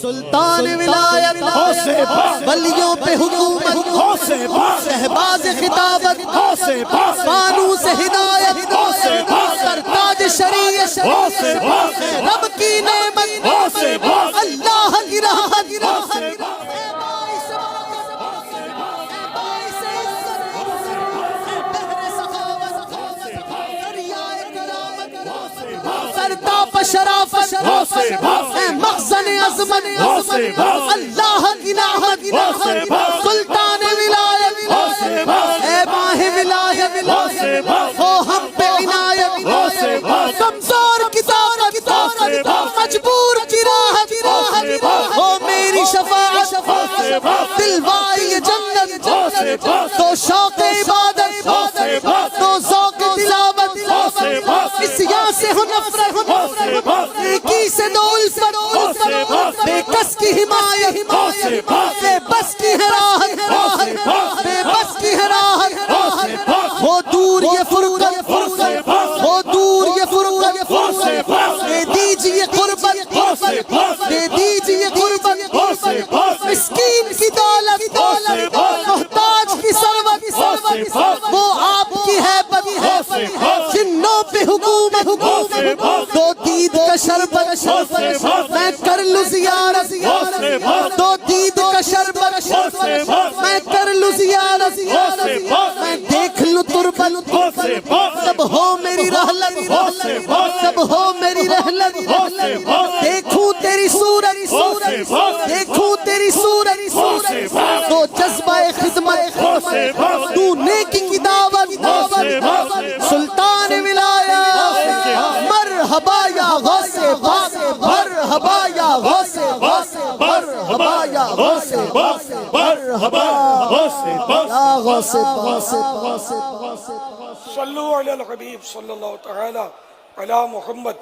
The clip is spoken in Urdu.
سلطان ولایت ولیوں پہ حکومت شہباز خطابت فانوس ہدایت سرتاج شریعت رب کی نعمت اللہ کی رحمت شرافت مخزن عظمت اللہ کی نعمت سلطان ولایت اے ماہ ولایت ہو ہم پہ عنایت کمزور کی طاقت مجبور کی راحت ہو میری شفاعت دلوائی جنت تو شوق عبادت تو ذوق تلاوت اس یہاں سے ہو نفرت نیکی سے دو الفت بے کس کی حمایت بے بس کی راحت بے بس کی راحت ہو دور یہ فرقت ہو دور یہ فرقت دے دیجئے قربت دے دیجئے قربت مسکین کی دولت محتاج کی ثروت وہ آپ کی حیبت جنوں پہ حکومت دو دید کا شربت میں کر لوں زیارت دو دید کا شربت میں کر لوں زیارت میں دیکھ لوں تربت تب ہو میری رحلت تب ہو میری رحلت دیکھوں تیری صورت دیکھوں تیری صورت تو جذبہ خدمت تو نیکی کی دعوت سلطان ولایت مرحبا یا غوث پاک مرحبا یا غوث پاک مرحبا یا غوث پاک مرحبا یا غوث پاک صلو علی الحبیب صلی اللہ تعالی علی محمد